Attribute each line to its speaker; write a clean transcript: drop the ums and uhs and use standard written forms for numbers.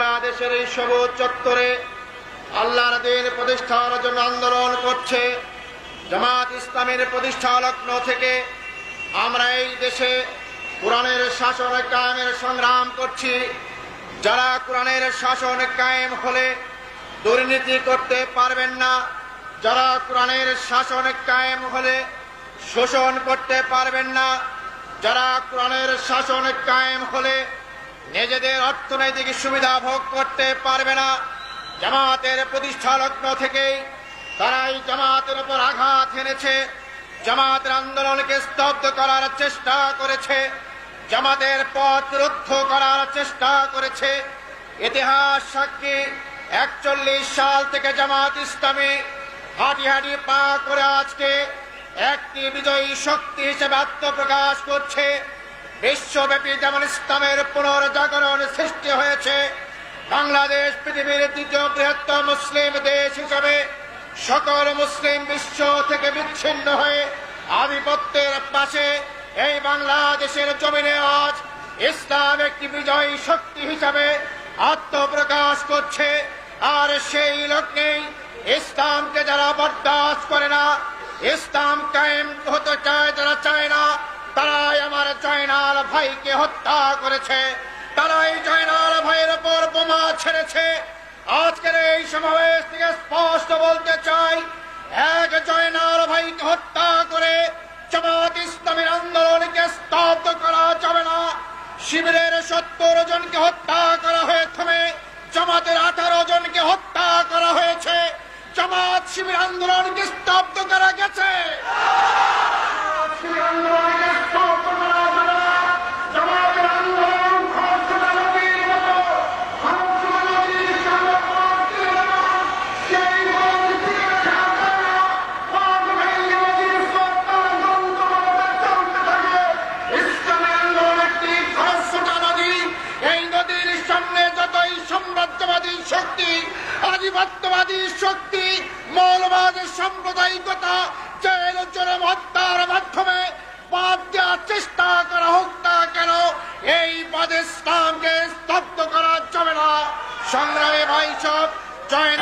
Speaker 1: বাংলাদেশের এই সবুজ চত্বরে আল্লাহর দ্বীন প্রতিষ্ঠার জন্য আন্দোলন করছে। জামাত ইসলামের প্রতিষ্ঠা লগ্ন থেকে আমরা এই দেশে কোরআনের শাসন কায়েমের সংগ্রাম করছি। যারা কোরআনের শাসন কায়েম হলে দুর্নীতি করতে পারবেন না, যারা কোরআনের শাসন কায়েম হলে শোষণ করতে পারবেন না, যারা কোরআনের শাসন কায়েম হলে নিজেদের অর্থনৈতিক সুবিধা ভোগ করতে পারবে না, জামাতের প্রতিষ্ঠা লগ্ন থেকেই তারাই জামাতের উপর আঘাত এনেছে, জামাতের আন্দোলনকে স্তব্ধ করার চেষ্টা করেছে, জামাতের পথ রুদ্ধ করার চেষ্টা করেছে। ইতিহাস সাক্ষী 41 সাল থেকে জামাত ইসলামী হাঁটি হাঁটি পা করে আজকে একটি বিজয়ী শক্তি হিসেবে আত্মপ্রকাশ করছে। বিশ্বব্যাপী যেমন ইসলামের পুনর্জাগরণ সৃষ্টি হয়েছে, বাংলাদেশ পৃথিবীর দ্বিতীয় বৃহত্তম মুসলিম দেশ হিসেবে সকল মুসলিম বিশ্ব থেকে বিচ্ছিন্ন হয়ে আধিপত্যের পাশে এই বাংলাদেশের জমিনে আজ ইসলাম একটি বিজয়ী শক্তি হিসাবে আত্মপ্রকাশ করছে। আর সেই লগ্নেই ইসলামকে যারা বরদাস্ত করে না, ইসলাম কায়েম হতে চায় যারা চায় না, তারাই আমার জয়নাল ভাইকে হত্যা করেছে, তারাই জয়নাল ভাইয়ের উপর বোমা ছেড়েছে। আজকের এই সমাবেশ থেকে স্পষ্ট বলতে চাই, এক জয়নাল ভাইকে হত্যা করে জামাত ইসলামের আন্দোলনকে স্তব্ধ করা যাবে না। শিবিরের 70 জনকে হত্যা করা হয়েছে, জামাতের 18 জনকে হত্যা করা হয়েছে। জামাত শিবির আন্দোলনকে স্তব্ধ করা গেছে, শিবির আন্দোলনকে স্তব্ধ করা যাবে না। জামাতের আন্দোলন শক্তি, আধিপত্যবাদী শক্তি, মৌলবাদের সাম্প্রদায়িকতা, জেল জুলুম হত্যার মাধ্যমে বাদ দেওয়ার চেষ্টা করা হোক না কেন, এই পথে ইসলামকে স্তব্ধ করা যাবে না। সংগ্রামী ভাই সব জয়েন।